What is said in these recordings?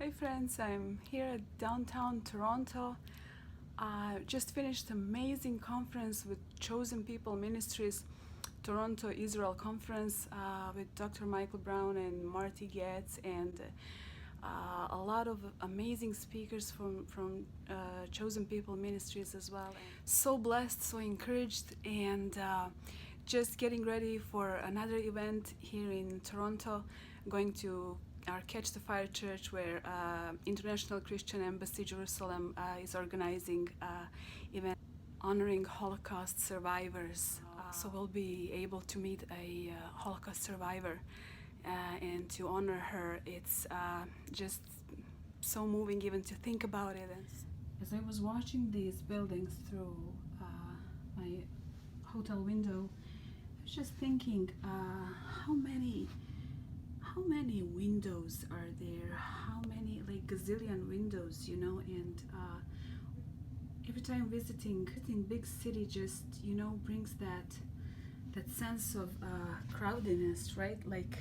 Hi friends, I'm here at downtown Toronto. I just finished an amazing conference with Chosen People Ministries, Toronto Israel Conference with Dr. Michael Brown and Marty Getz, and a lot of amazing speakers from Chosen People Ministries as well. So blessed, so encouraged, and just getting ready for another event here in Toronto. Going to our Catch the Fire Church, where International Christian Embassy Jerusalem is organizing event honoring Holocaust survivors. So we'll be able to meet a Holocaust survivor and to honor her. It's just so moving even to think about it. And as I was watching these buildings through my hotel window, I was just thinking, how many windows are there? How many, like gazillion windows, and every time visiting big city just, brings that sense of crowdedness, right? Like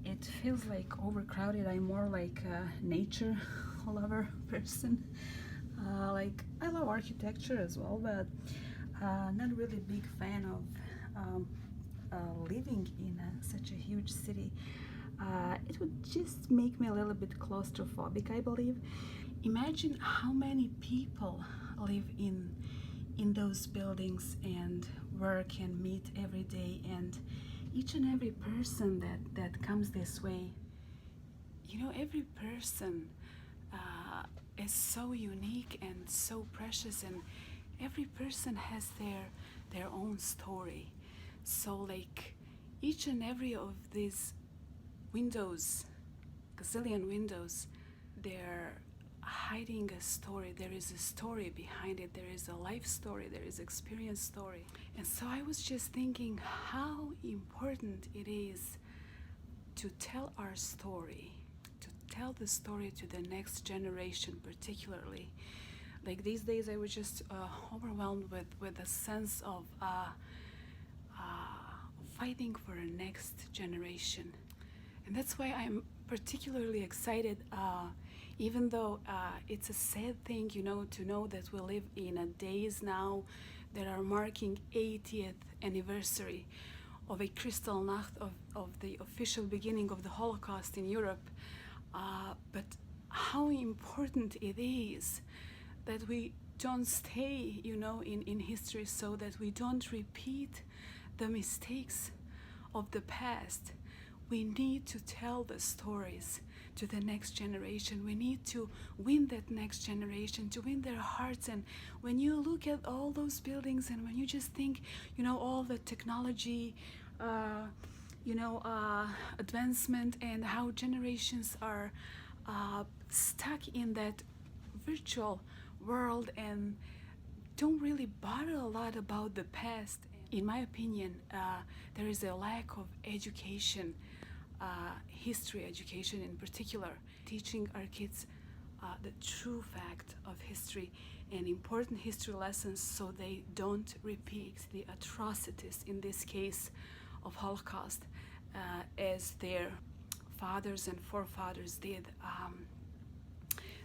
it feels like overcrowded. I'm more like a nature lover person. Like I love architecture as well, but not really big fan of living in such a huge city. It would just make me a little bit claustrophobic, I believe. Imagine how many people live in those buildings and work and meet every day, and each and every person that comes this way. Every person is so unique and so precious, and every person has their own story. So like each and every of these windows, gazillion windows, they're hiding a story. There is a story behind it. There is a life story. There is experience story. And so I was just thinking how important it is to tell our story, to tell the story to the next generation particularly. Like these days I was just overwhelmed with a sense of fighting for a next generation. And that's why I'm particularly excited, even though it's a sad thing, to know that we live in a days now that are marking 80th anniversary of a Kristallnacht, of the official beginning of the Holocaust in Europe. But how important it is that we don't stay, in history, so that we don't repeat the mistakes of the past. We need to tell the stories to the next generation. We need to win that next generation, to win their hearts. And when you look at all those buildings, and when you just think, all the technology, advancement, and how generations are stuck in that virtual world and don't really bother a lot about the past. In my opinion, there is a lack of education, history education in particular, teaching our kids the true fact of history and important history lessons so they don't repeat the atrocities, in this case of Holocaust, as their fathers and forefathers did.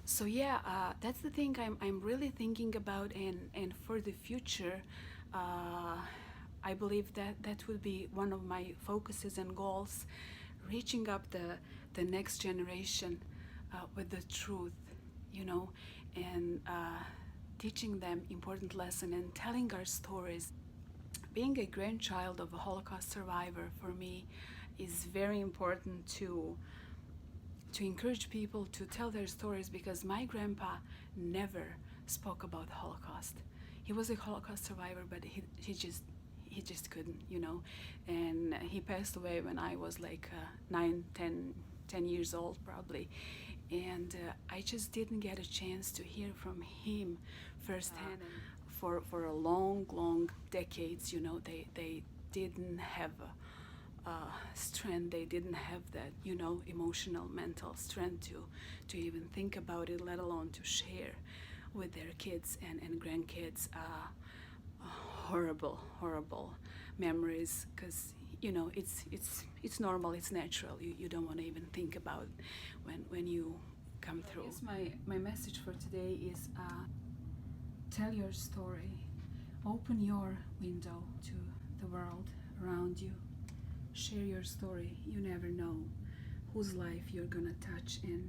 So yeah, that's the thing I'm really thinking about, and for the future, I believe that will be one of my focuses and goals, reaching up the next generation with the truth, and teaching them important lesson and telling our stories. Being a grandchild of a Holocaust survivor, for me, is very important to encourage people to tell their stories, because my grandpa never spoke about the Holocaust. He was a Holocaust survivor, but he just couldn't, and he passed away when I was like 10 years old probably, and I just didn't get a chance to hear from him firsthand. For a long decades, they didn't have strength. They didn't have that, emotional, mental strength to even think about it, let alone to share with their kids and grandkids. Horrible memories, because you know, it's normal, it's natural. You don't want to even think about when you come through. Yes, my message for today is tell your story. Open your window to the world around you. Share your story. You never know whose life you're gonna touch and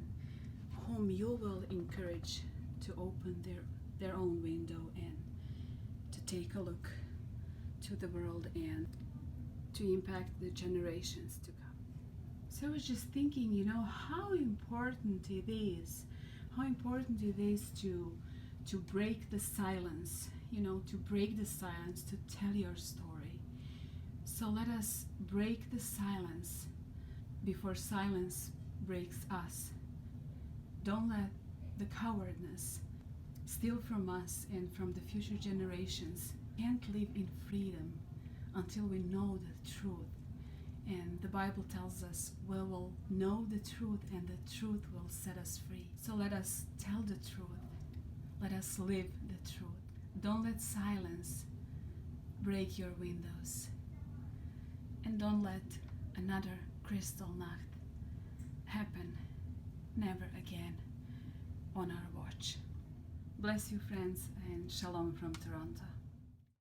whom you will encourage to open their own window and to take a look to the world and to impact the generations to come. So I was just thinking, you know, how important it is to break the silence, you know, to break the silence, to tell your story. So let us break the silence before silence breaks us. Don't let the cowardness steal from us and from the future generations. Can't live in freedom until we know the truth. And the Bible tells us we will know the truth and the truth will set us free. So let us tell the truth. Let us live the truth. Don't let silence break your windows. And don't let another Kristallnacht happen. Never again on our watch. Bless you, friends, and shalom from Toronto.